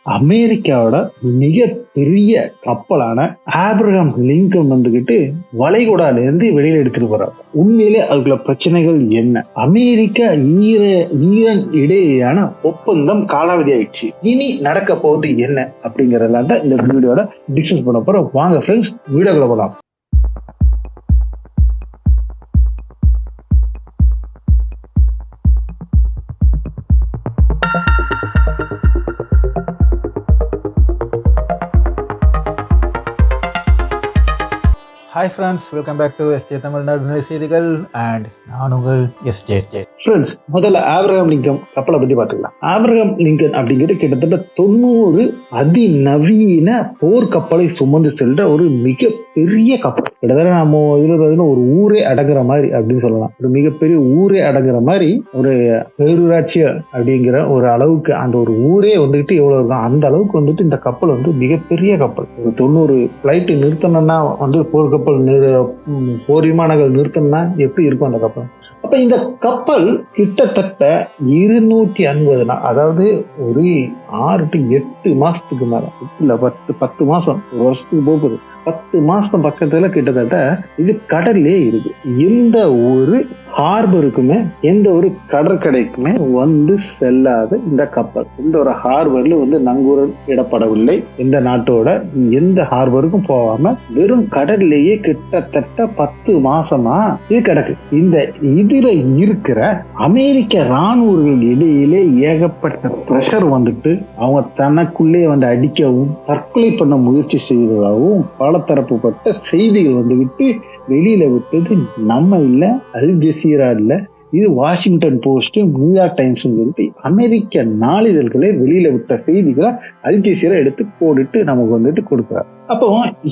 அமெரிக்காவோட மிக பெரிய கப்பலான ஆப்ரஹாம் லிங்கன் வந்துகிட்டு வளைகுடால இருந்து வெளியில எடுத்துட்டு போறாங்க. உண்மையிலே அதுக்குள்ள பிரச்சனைகள் என்ன? அமெரிக்கா ஈரான் இடையேயான ஒப்பந்தம் காலாவதி ஆயிடுச்சு. இனி நடக்க போகுது என்ன அப்படிங்கறதெல்லாம் தான் இந்த வீடியோல டிஸ்கஸ் பண்ண போறோம். வாங்க ஃப்ரெண்ட்ஸ், வீடியோக்குள்ள போலாம். Hi friends, welcome back to SJ Tamil Nadu செய்திகள் அண்ட் நான் உங்கள் எஸ்ஜே. ஃப்ரெண்ட்ஸ், முதல்ல ஆப்ரஹாம் லிங்கன் கப்பலை பத்தி பார்த்துக்கலாம். ஆப்ரஹாம் லிங்கன் அப்படிங்கிறது கிட்டத்தட்ட 90 அதிநவீன போர் கப்பலை சுமந்து செல்ற ஒரு மிக பெரிய கப்பல். கிட்டத்தட்ட நம்ம இதுல ஒரு ஊரே அடங்குற மாதிரி அப்படின்னு சொல்லலாம். ஒரு மிகப்பெரிய ஊரே அடங்குற மாதிரி ஒரு பேரூராட்சி அப்படிங்கிற ஒரு அளவுக்கு அந்த ஒரு ஊரே வந்துட்டு எவ்வளவு இருக்கும் அந்த அளவுக்கு வந்துட்டு இந்த கப்பல் வந்து மிகப்பெரிய கப்பல். ஒரு 90 பிளைட் நிறுத்தணும்னா வந்து போர் கப்பல் போர் விமானங்கள் நிறுத்தணும்னா எப்படி இருக்கும் அந்த கப்பல்? அப்ப இந்த கப்பல் கிட்டத்தட்ட 250 நாள், அதாவது ஒரு 6 to 8 மாசத்துக்கு மேல, இல்ல 10 மாசம், ஒரு வருஷத்துக்கு போகுது, 10 மாசம் பக்கத்துல கிட்டத்தட்ட இது கடல்லே இருக்கு. எந்த ஒரு ஹார்பருக்குமே எந்த ஒரு கடற்கரைக்குமே வந்து செல்லாத இந்த கப்பல் இந்த ஒரு ஹார்பர்ல வந்து நங்கூரம் இடப்படவில்லை. இந்த நாட்டோட எந்த ஹார்பருக்கும் போகாம வெறும் கடல்லேயே கிட்டத்தட்ட 10 மாசமா இது கிடக்கு. இதுல இருக்கிற அமெரிக்க ராணுவர்கள் இடையிலே ஏகப்பட்ட பிரஷர் வந்துட்டு அவங்க தனக்குள்ளே வந்து அடிக்கவும் தற்கொலை பண்ண முயற்சி செய்ததாகவும் பலதரப்புப்பட்ட செய்திகள் வந்துவிட்டு வெளியில விட்டது நம்ம இல்ல, அல் ஜசீரா இல்ல, இது வாஷிங்டன் போஸ்ட், நியூயார்க் டைம்ஸ் சொல்லிட்டு அமெரிக்க நாளிதழ்களை வெளியில விட்ட செய்திகளை அல் ஜசீரா எடுத்து போட்டுட்டு நமக்கு வந்துட்டு கொடுக்குறாரு. அப்போ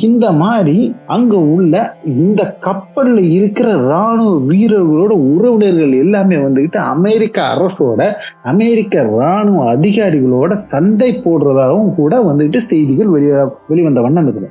இந்த மாதிரி அங்க உள்ள இந்த கப்பல்ல இருக்கிற ராணுவ வீரர்களோட உறவினர்கள் எல்லாமே வந்துகிட்டு அமெரிக்க அரசோட அமெரிக்க ராணுவ அதிகாரிகளோட சண்டை போடுறதாகவும் கூட வந்துட்டு செய்திகள் வெளிவந்த வண்ணம் இருக்குது.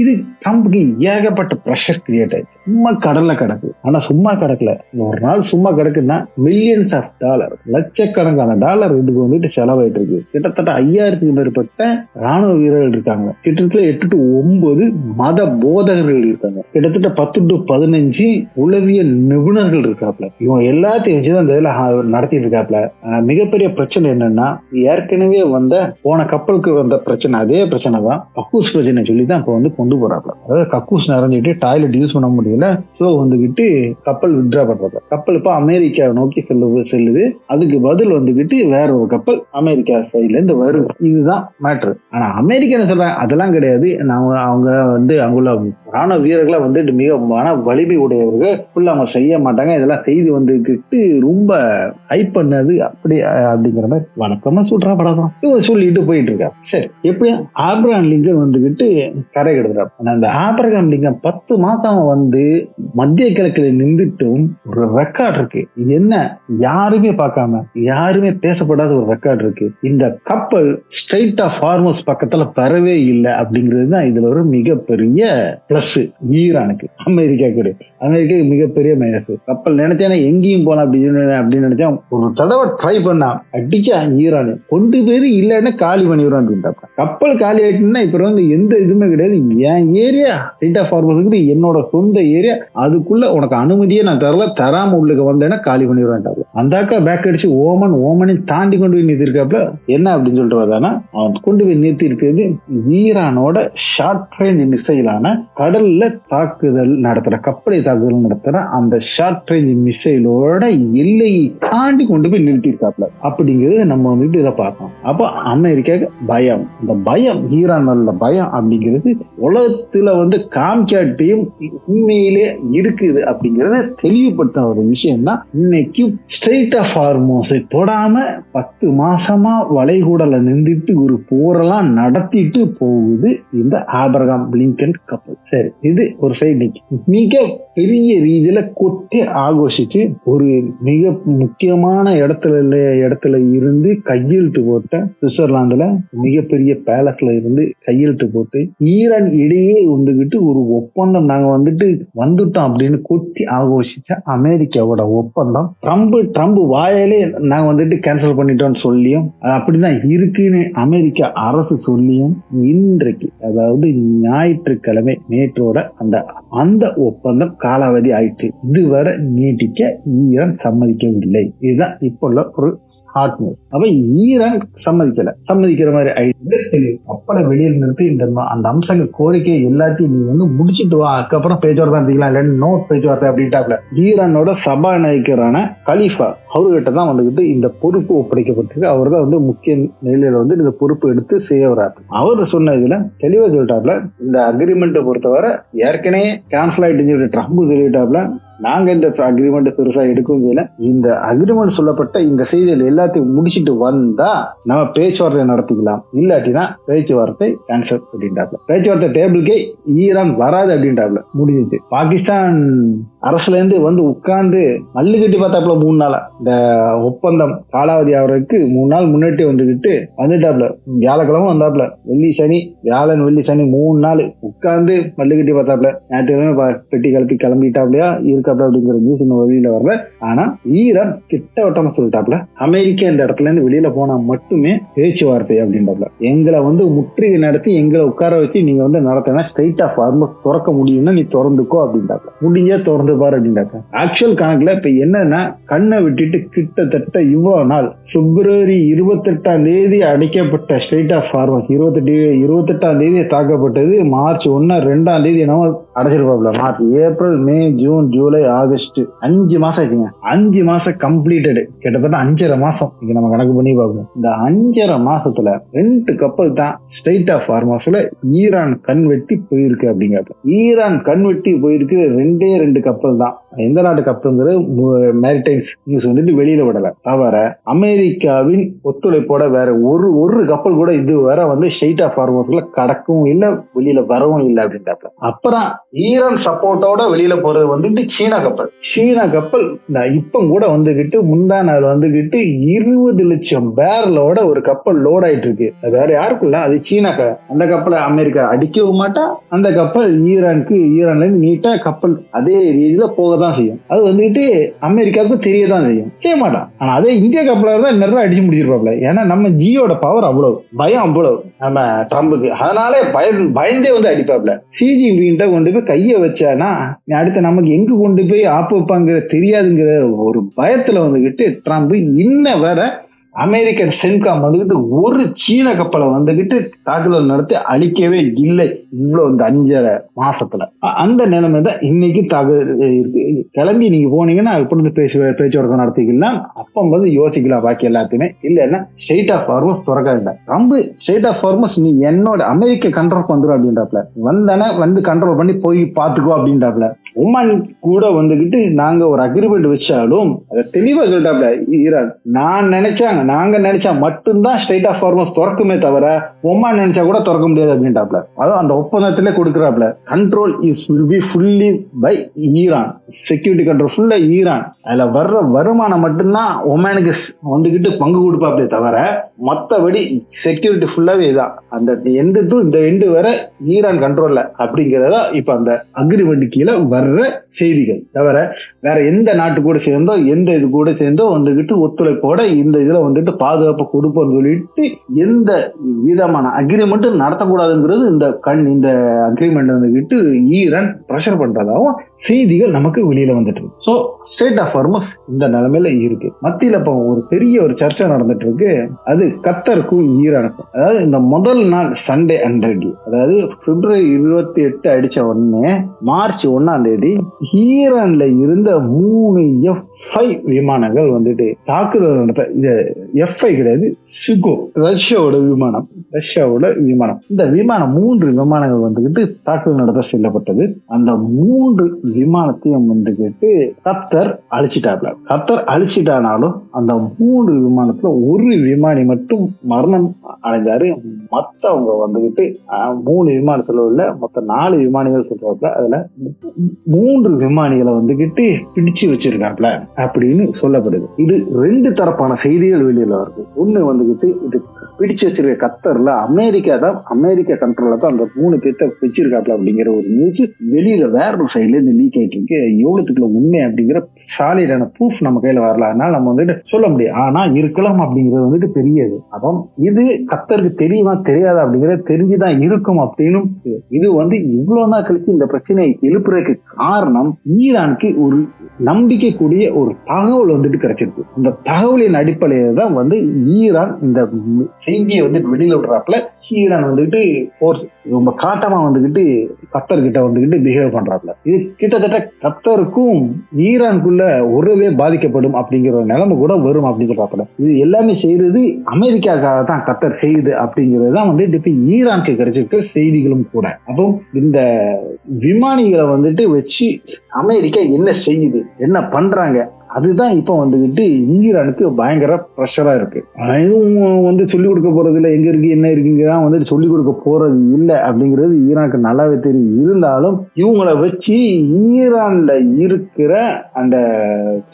இது ட்ரம்ப்க்கு ஏகப்பட்ட ப்ரெஷர் கிரியேட் ஆயிடுச்சு. சும்மா கடல்ல கிடக்கு. ஆனா சும்மா கிடக்கல. ஒரு நாள் சும்மா கிடக்குன்னா மில்லியன்ஸ் ஆஃப் டாலர், லட்சக்கணக்கான டாலர் இதுக்கு வந்துட்டு செலவாயிட்டு இருக்கு. கிட்டத்தட்ட 5000க்கும் மேற்பட்ட ராணுவ வீரர்கள் இருக்காங்க. கிட்டத்தட்ட 8 to 9 மத போதகர்கள் இருக்காங்க. கிட்டத்தட்ட 10 to 15 உளவியல் நிபுணர்கள் இருக்காப்ல. இவங்க எல்லாத்தையும் வச்சுதான் இந்த இதுல நடத்திட்டு இருக்காப்ல. மிகப்பெரிய பிரச்சனை என்னன்னா, ஏற்கனவே வந்த போன கப்பலுக்கு வந்த பிரச்சனை, அதே பிரச்சனை தான், கக்கூஸ் பிரச்சனை சொல்லிதான் இப்ப வந்து கொண்டு போறாப்ல. அதாவது கக்கூஸ் நிறைஞ்சிட்டு டாய்லெட் யூஸ் பண்ண முடியல. சோ வந்துகிட்டு கப்பல் வித்ரா பண்றாங்க. கப்பல் இப்ப அமெரிக்கா நோக்கி செல்லுது. அதுக்கு பதில் வந்துகிட்டு வேற ஒரு கப்பல் அமெரிக்கா சைட்ல இருந்து வரும். இதுதான் மேட்ரு. ஆனா அமெரிக்கா என்ன சொல்றாங்க, அதெல்லாம் கிடையாது, அவங்க வந்து அங்குள்ள ராணுவ வீரர்களை வந்துட்டு மிக மன வலிமை உடையவர்கள், அவங்க செய்ய மாட்டாங்க, இதெல்லாம் செய்தி வந்துகிட்டு ரொம்ப ஹைப் பண்ணது அப்படி அப்படிங்கிற மாதிரி வணக்கமா சொல்றா படம் இவங்க சொல்லிட்டு போயிட்டு இருக்கா. சரி, எப்படியும் ஆப்ரஹாம் லிங்கன் வந்துகிட்டு கரை கெடுக்கிறார். அந்த ஆப்ரஹாம் லிங்கன் 10 மாசம் வந்து மத்திய கிழக்குல நின்றுட்டும் ஒரு ரெக்கார்ட் இருக்கு. என்ன யாருமே பார்க்காம யாருமே பேசப்படாத ஒரு ரெக்கார்ட் இருக்கு. இந்த கப்பல் ஸ்ட்ரெயிட் ஆஃப் ஹார்மஸ் பக்கத்துல வரவே இல்லை அப்படிங்கிறது தான் இதுல ஒரு மிகப்பெரிய பிளஸ் ஈரானுக்கு. அமெரிக்காவுக்கு மிகப்பெரிய மைனஸ். கப்பல் நினைச்சேன்னா எங்கேயும் போனா அப்படின்னு நினைச்சா ஒரு தடவை ட்ரை பண்ணா அடிச்சா ஈரானு கொண்டு பேரு இல்லைன்னா காலி பண்ணிடுவான். கப்பல் காலி ஆயிட்டுன்னா இப்ப வந்து எந்த இதுவுமே கிடையாது. என் ஏரியா ஸ்ட்ரெயிட் ஆஃப் ஹார்மஸ் என்னோட சொந்த ஏரியா, அதுக்குள்ள உனக்கு அனுமதியே நான் தராம உள்ளுக்கு வந்தேன்னா காலி பண்ணிடுவான். அந்த அக்கா பேக் அடிச்சு ஓமனையும் தாண்டி கொண்டு போய் நிறுத்திருக்காப்ல. என்ன அப்படின்னு சொல்லிட்டு வந்தானா, அவன் கொண்டு போய் நிறுத்தி இருக்கிறது ஈரானோட ஷார்ட் ரேஞ்ச் மிசைலான கடல்ல தாக்குதல் நடத்துற, கப்பலை தாக்குதல் நடத்துற அந்த ஷார்ட் ரேஞ்ச் மிசைலோட எல்லையை தாண்டி கொண்டு போய் நிறுத்திருக்காப்ல. அப்படிங்கிறது நம்ம வந்துட்டு இதை பார்க்கணும். அப்போ அமெரிக்காவுக்கு பயம். இந்த பயம், ஈரான் நல்ல பயம் அப்படிங்கிறது உலகத்துல வந்து காமிக்காட்டியும் உண்மையிலே இருக்குது அப்படிங்கறத தெளிவுபடுத்த ஒரு விஷயம் தான். இன்னைக்கு ஸ்ட்ரெயிட் ஆஃப் ஹார்மோஸை தொடாம 10 மாசமா வளைகுடல நின்றுட்டு ஒரு போரெல்லாம் நடத்திட்டு போகுது இந்த ஆப்ரஹாம் லிங்கன் கப்பல். சரி, இது ஒரு சைடு மிக பெரிய ரீதியில கொட்டி ஆகோஷிச்சு ஒரு மிக முக்கியமான இடத்துல இருந்து கையெழுத்து போட்ட சுவிட்சர்லாந்துல மிகப்பெரிய பேலஸ்ல இருந்து கையெழுத்து போட்டு ஈரான் இடையே வந்துகிட்டு ஒரு ஒப்பந்தம் நாங்க வந்துட்டோம் அப்படின்னு கொட்டி ஆகோஷிச்ச அமெரிக்காவோட ஒப்பந்தம் ட்ரம்ப் வாயாலே நாங்க கேன்சல் பண்ணிட்டோம்னு சொல்லியும் அப்படிதான் இருக்குன்னு அமெரிக்கா அரசு சொல்லியும் இன்றைக்கு அதாவது ஞாயிற்றுக்கிழமை நேற்றோட அந்த ஒப்பந்தம் காலாவதி ஆயிட்டு இதுவரை நீட்டிக்க ஈரான் சம்மதிக்கவில்லை. இதுதான் இப்போ உள்ள ஒரு ஹாட் நியூஸ். அப்ப ஈரான் சம்மதிக்கிற மாதிரி ஆயிடுச்சு. கப்பலை வெளியில் நிறுத்தி அந்த அம்சங்கள் கோரிக்கை எல்லாத்தையும் நீ முடிச்சுட்டு வா, அதுக்கப்புறம் பேச்சுவார்த்தை நடத்திக்கலாம், இல்லைன்னு நோ பேச்சுவார்த்தை அப்படின்ட்டாப்ல. ஈரானோட சபாநாயகரான கலீஃபா அவர்கிட்ட தான் இந்த பொறுப்பு ஒப்படைக்கப்பட்டிருக்கு. அவர் தான் முக்கிய நிலையில இந்த பொறுப்பு எடுத்து செய்ய வராரு. அவர் சொன்ன இதுல தெளிவா சொல்லிட்டாப்ல, இந்த அக்ரிமெண்ட்டை பொறுத்தவரை ஏற்கனவே கேன்சல் ஆயிட்டு ட்ரம்ப் சொல்லிட்டாப்ல, நாங்க இந்த அக்ரிமெண்ட் பெருசா எடுக்கவும் இல்லை. இந்த அக்ரிமெண்ட் சொல்லப்பட்ட இந்த செய்திகள் எல்லாத்தையும் முடிச்சுட்டு வந்தா நம்ம பேச்சுவார்த்தை நடத்திக்கலாம், இல்லாட்டினா பேச்சுவார்த்தை கேன்சல் அப்படின்ட்டாப்ல. பேச்சுவார்த்தை டேபிளுக்கே ஈரான் வராது அப்படின்ட்டாப்ல. முடிஞ்சிச்சு. பாகிஸ்தான் அரசுல இருந்து உட்கார்ந்து மல்லு கட்டி பார்த்தாப்புல 3 நாளா இந்த ஒப்பந்தம் காலாவதி ஆகிறதுக்கு 3 நாள் முன்னாடி வந்துட்டாப்ல. வியாழக்கிழமை வந்தாப்ல, வியாழன் வெள்ளி சனி 3 நாள் உட்கார்ந்து மல்லு கட்டி பார்த்தாப்ல. ஞாயிற்றுக்கிழமை பெட்டி கிளம்பிட்டாப்லையா இருக்காப்ல அப்படிங்கிற நியூஸ் இன்னும் வெளியில வரல. ஆனா ஈரான் திட்டவட்டமா சொல்லிட்டாப்ல, அமெரிக்கா இந்த இடத்துல இருந்து வெளியில போனா மட்டுமே பேச்சுவார்த்தை அப்படின்றாப்ல. எங்களை முற்றுகை நடத்தி எங்களை உட்கார வச்சு நீங்க நடத்தினா ஸ்ட்ரெயிட் ஆஃப் ஹார்மஸ் திறக்க முடியும்னா நீ திறந்துக்கோ அப்படின்றாப்ல. முடிஞ்சா திறந்து பாரு அப்படின்றாங்க. ஆக்சுவல் கணக்குல இப்ப என்னன்னா, கண்ணை விட்டுட்டு கிட்டத்தட்ட இவ்வளவு நாள் பிப்ரவரி 28ஆம் தேதி அடைக்கப்பட்ட ஸ்ட்ரெயிட் ஆஃப் ஹார்மஸ் 28ஆம் தேதி தாக்கப்பட்டது. மார்ச் 1 2ஆம் தேதி என்னவோ அடைச்சிருப்பாப்ல. March April May June July August 5 மாசம் ஆச்சுங்க. 5 மாசம் கம்ப்ளீட்டடு. கிட்டத்தட்ட 5.5 மாசம் இங்க நம்ம கணக்கு பண்ணி பார்க்கணும். இந்த 5.5 மாசத்துல 2 கப்பல் தான் ஸ்ட்ரெயிட் ஆஃப் ஹார்மஸ்ல ஈரான் கண் வெட்டி போயிருக்கு அப்படிங்கிறது. ஈரான் கண் வெட்டி போயிருக்கு 2 கப்பல் தான். எந்த நாட்டு கப்பல்ங்கிறது மேரிடைம்ஸ் நியூஸ் வெளியில விடல. தவிர அமெரிக்காவின் ஒத்துழைப்போட வேற ஒரு கப்பல் கூட இதுவரை ஸ்ட்ரெயிட் ஆஃப் ஹார்மஸ்ல கடக்கவும் இல்லை, வெளியில வரவும் இல்லை அப்படின்றாப்ல. அப்புறம் ஈரான் சப்போர்ட்டோட வெளியில போறது சீனா கப்பல் இப்ப கூட முந்தா நாள் 20 லட்சம் பேரலோட ஒரு கப்பல் லோட் ஆயிட்டு இருக்கு. வேற யாருக்குள்ள அது சீனா. அந்த கப்பலை அமெரிக்கா அடிக்கவும் மாட்டா. அந்த கப்பல் ஈரான்ல நீட்டா கப்பல் அதே ரீதியில போகதான் செய்யும். அது அமெரிக்காவுக்கு தெரியதான் செய்ய மாட்டான். ஆனா அதே இந்திய கப்பலா தான் நிறைய அடிச்சு முடிச்சிருப்பாப்ல. ஏன்னா நம்ம ஜியோட பவர் அவ்வளவு, பயம் அவ்வளவு நம்ம ட்ரம்புக்கு. அதனாலே பயந்தே அடிப்பாப்ல. சிஜி கொண்டு போய் கைய வச்சானா அடுத்து நமக்கு எங்க கொண்டு போய் ஆப்பு வைப்பாங்கிற தெரியாதுங்கிற ஒரு பயத்துல ட்ரம்ப் இன்ன வேற அமெரிக்கன் சென்காம் ஒரு சீன கப்பலை தாக்குதல் நடத்தி அழிக்கவே இல்லை. இவ்வளவு 5.5 மாசத்துல அந்த நிலைமை தான் இன்னைக்கு கிளம்பி நீங்க போனீங்கன்னா இப்படி பேச்சுவார்த்தை நடத்திக்கலாம். அப்ப யோசிக்கலாம் பாக்கி எல்லாத்தையுமே. இல்லைன்னா ஸ்ட்ரெயிட் ஆஃப் ஹார்மஸ் சுரக்க. ட்ரம்ப் ஸ்ட்ரெயிட் ஆஃப் ஹார்மஸ் நீ என்னோட அமெரிக்க கண்ட்ரோல் வந்துடும் அப்படின்றாப்ல. வந்தானே கண்ட்ரோல் பண்ணி போய் பாத்துக்கோ அப்படின்றாப்ல. ஒமான் கூட நாங்க ஒரு அக்ரிமெண்ட் வச்சாலும் அதை தெளிவா சொல்லிட்டாப்ல ஈரான். நாங்க நினைச்சா மட்டும்தான் ஸ்ட்ரெயிட் ஆஃப் ஹார்மஸ் திறக்குமே தவிர ஒமான் நினைச்சா கூட திறக்க முடியாது அப்படின்றாப்ல. அதான் அந்த ஒப்பந்தத்திலே கொடுக்குறாப்ல. Control is will be fully by Iran. Security control ஃபுல்லா ஈரான். அதுல வர்ற வருமானம் மட்டும்தான் ஒமானுக்கு பங்கு கொடுப்பாப்லே தவிர மற்றபடி செக்யூரிட்டி ஃபுல்லாவே இதான். அந்த எண்டு இந்த எண்டு வர ஈரான் கண்ட்ரோல்ல அப்படிங்கிறதா இப்ப அந்த அக்ரிமெண்ட் கீழே வர்ற செய்திகள். தவிர வேற எந்த நாட்டு கூட சேர்ந்தோ எந்த இது கூட சேர்ந்தோ ஒத்துழைப்போட இந்த இதுல பாதுகாப்பு கொடுப்போம்னு சொல்லிட்டு எந்த விதமான அக்ரிமெண்ட் நடத்தக்கூடாதுங்கிறது இந்த அக்ரிமெண்ட் ஈரான் பிரஷர் பண்றதாகவும் செய்திகள் நமக்கு வெளியில வந்துட்டு இருக்கு. சோ ஸ்ட்ரெயிட் ஆஃப் ஹார்மஸ் இந்த நிலைமையில இருக்கு. மத்தியில இப்ப ஒரு பெரிய ஒரு சர்ச்சை நடந்துட்டு இருக்கு. அது கத்தருக்கும் ஈரானுக்கும். அதாவது இந்த முதல் நாள் சண்டே அன்றைக்கு, அதாவது பிப்ரவரி 28 அடிச்ச உடனே மார்ச் 1ஆம் தேதி ஈரான்ல இருந்த 3 F-5 விமானங்கள் தாக்குதல் நடத்த. இது F-5 கிடையாது, சுகோ, ரஷ்யாவோட விமானம். இந்த விமானம் 3 விமானங்கள் தாக்குதல் நடத்த செல்லப்பட்டது. அந்த 3 விமானத்தையும் கத்தர் அழிச்சிட்டாப்ல. கத்தர் அழிச்சிட்டானாலும் அந்த 3 விமானத்துல ஒரு விமானி மட்டும் மரணம் அடைந்தாரு. மத்தவங்க 3 விமானத்துல உள்ள மொத்த 4 விமானிகள் சொல்றாப்ல. அதுல 3 விமானிகளை பிடிச்சு வச்சிருக்காப்ல அப்படின்னு சொல்லப்படுது. இது 2 தரப்பான செய்திகள் வெளியில வருது. ஒண்ணு இது பிடிச்சு வச்சிருக்க கத்தர்ல அமெரிக்கா கண்ட்ரோல்ல தான் அந்த 3 பேர்த்த வச்சிருக்காப்ல அப்படிங்கிற ஒரு நியூஸ் வெளியில வேற ஒரு சைட்ல இருந்து லீக் ஆயிட்டு இருக்கு. எவ்வளவுக்குள்ள உண்மை அப்படிங்கிற சாலிடான ப்ரூஃப் நம்ம கையில வரல, அதனால நம்ம வந்துட்டு சொல்ல முடியும். ஆனா இருக்கலாம் அப்படிங்கிறது வந்துட்டு பெரியது. அப்போ இது கத்தருக்கு தெரியுமா தெரியாதா அப்படிங்கிறது தெரிஞ்சுதான் இருக்கும் அப்படின்னு. இது வந்து இவ்வளவு நாள் கழிச்சு இந்த பிரச்சனையை எழுப்புறதுக்கு காரணம் ஈரானுக்கு ஒரு நம்பிக்கை கூடிய ஒரு தகவல் வந்துட்டு கிடைச்சிருக்கு. இந்த தகவலின் அடிப்படையில தான் வந்து ஈரான் இந்த செய்தியை வந்து வெளியில விடுறாப்புல. ஈரான் வந்துட்டு ரொம்ப காட்டமா வந்துகிட்டு கத்தர் கிட்ட வந்துகிட்டு பிஹேவ் பண்றாப்புல. இது கிட்டத்தட்ட கத்தருக்கும் ஈரானுக்குள்ள உறவே பாதிக்கப்படும் அப்படிங்கிற ஒரு நிலைமை கூட வரும் அப்படிங்கிறாப்புல. இது எல்லாமே செய்யறது அமெரிக்காக்காக தான் கத்தர் செய்யுது அப்படிங்கிறது தான் வந்துட்டு இப்ப ஈரானுக்கு கிடைச்சிருக்க செய்திகளும் கூட. அப்போ இந்த விமானிகளை வந்துட்டு வச்சு அமெரிக்கா என்ன செய்யுது, என்ன பண்றாங்க, அதுதான் இப்ப வந்துகிட்டு ஈரானுக்கு பயங்கர ப்ரெஷரா இருக்கு. அதுவும் வந்து சொல்லிக் கொடுக்க போறது இல்லை, எங்க இருக்கு என்ன இருக்குங்கதான் வந்துட்டு சொல்லிக் கொடுக்க போறது இல்லை அப்படிங்கிறது ஈரானுக்கு நல்லாவே தெரியும். இருந்தாலும் இவங்களை வச்சு ஈரான்ல இருக்கிற அந்த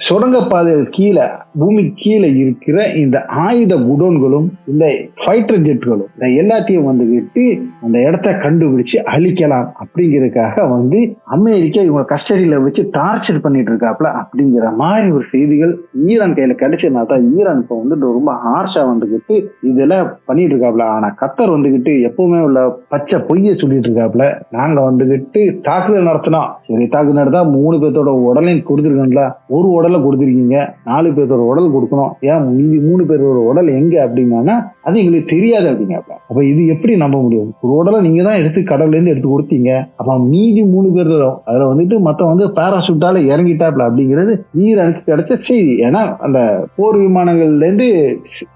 சுரங்கப்பாதைகள் கீழே, பூமி கீழே இருக்கிற இந்த ஆயுத குடோன்களும் இந்த ஃபைட்டர் ஜெட்களும் இந்த எல்லாத்தையும் வந்துகிட்டு அந்த இடத்த கண்டுபிடிச்சு அழிக்கலாம் அப்படிங்கிறதுக்காக வந்து அமெரிக்கா இவங்க கஸ்டடியில வச்சு டார்ச்சர் பண்ணிட்டு இருக்காப்ல அப்படிங்கிற மாதிரி ஒரு செய்திகள் ஈரான் கையில கிடைச்சதுனா தான் ஈரான் இப்ப வந்துட்டு ரொம்ப ஹார்ஷா வந்துகிட்டு இதெல்லாம் பண்ணிட்டு இருக்காப்ல. ஆனா கத்தர் வந்துகிட்டு எப்பவுமே உள்ள பச்சை பொய்ய சொல்லிட்டு இருக்காப்ல. நாங்க வந்துகிட்டு தாக்குதல் நடத்தினோம், சரி தாக்குதல் நடத்தா 3 பேர்த்தோட உடலையும் கொடுத்துருக்கோம்ல, ஒரு உடலை கொடுத்துருக்கீங்க, 4 பேர்த்தோட உடல் கொடுக்கணும், ஏன் 3 பேரோட உடல் எங்க அப்படின்னா அது எங்களுக்கு தெரியாது அப்படிங்காப்ல. அப்ப இது எப்படி நம்ப முடியும்? ஒரு உடலை நீங்க தான் எடுத்து கடவுள்ல இருந்து எடுத்து கொடுத்தீங்க, அப்ப மீதி 3 பேர் அதுல வந்துட்டு மொத்தம் வந்து பாராசூட்டால இறங்கிட்டாப்ல அப்படிங்கிறது ஈரானுக்கு கிடைச்ச செய்தி. ஏன்னா அந்த போர் விமானங்கள்ல இருந்து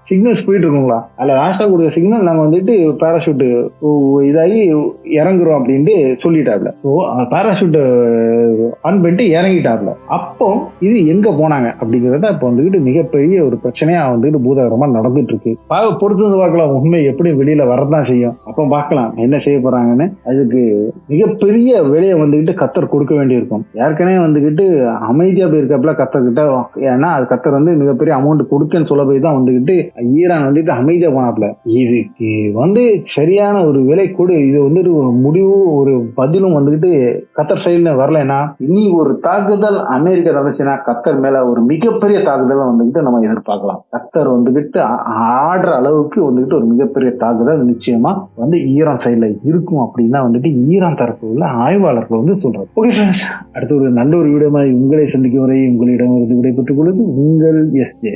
சிக்னல்ஸ் போயிட்டு இருக்குங்களா, அதுல லாஸ்டா கொடுத்த சிக்னல் நாங்க வந்துட்டு பாராசூட் இதாகி இறங்குறோம் அப்படின்ட்டு சொல்லிட்டாப்ல. பாராசூட் ஆன் பண்ணிட்டு இறங்கிட்டாப்ல. அப்போ இது எங்க போனாங்க அப்படிங்கறத இப்ப வந்துட்டு மிகப்பெரிய ஒரு பிரச்சனையா வந்துட்டு பூதாகரமா நடந்துட்டு இருக்கு. பொறுத்து பார்க்கலாம், உண்மை எப்படி வெளியில வரதான் செய்யும். அப்ப பார்க்கலாம் என்ன செய்ய போறாங்கன்னு. அதுக்கு மிகப்பெரிய வேலையை வந்துகிட்டு கத்தர் கொடுக்க வேண்டி இருக்கும். ஏற்கனவே வந்துகிட்டு அமைதியா போயிருக்காப்ல கத்தர் கிட்ட. ஏன்னா அது கத்தர் வந்து மிகப்பெரிய அமௌண்ட் கொடுக்கன்னு சொல்ல போய் தான் வந்துகிட்டு ஈரான் வந்துட்டு அமைதியா போனாப்ல. இதுக்கு வந்து சரியான ஒரு விலை கொடு, இது வந்துட்டு ஒரு முடிவு ஒரு பதிலும் வந்துகிட்டு கத்தர் சைடுல வரலன்னா இனி ஒரு தாக்குதல் அமெரிக்கா நடந்துச்சுன்னா கத்தர் மேல ஒரு மிகப்பெரிய தாக்குதல் வந்துகிட்டு நம்ம எதிர்பார்க்கலாம். கத்தர் வந்துகிட்டு ஆடுற அளவுக்கு வந்துகிட்டு ஒரு மிகப்பெரிய தாக்குதல் நிச்சயமா வந்து ஈரான் சைட்ல இருக்கும் அப்படின்னா வந்துட்டு ஈரான் தரப்பு உள்ள ஆய்வாளர்கள் வந்து சொல்றாங்க. ஓகே ஃப்ரெண்ட்ஸ், அடுத்த ஒரு நல்ல ஒரு வீடியோ மாதிரி உங்களை சந்திக்கும் வரை உங்களிடம் விடைபெற்றுக் கொள்வது உங்கள் SJ.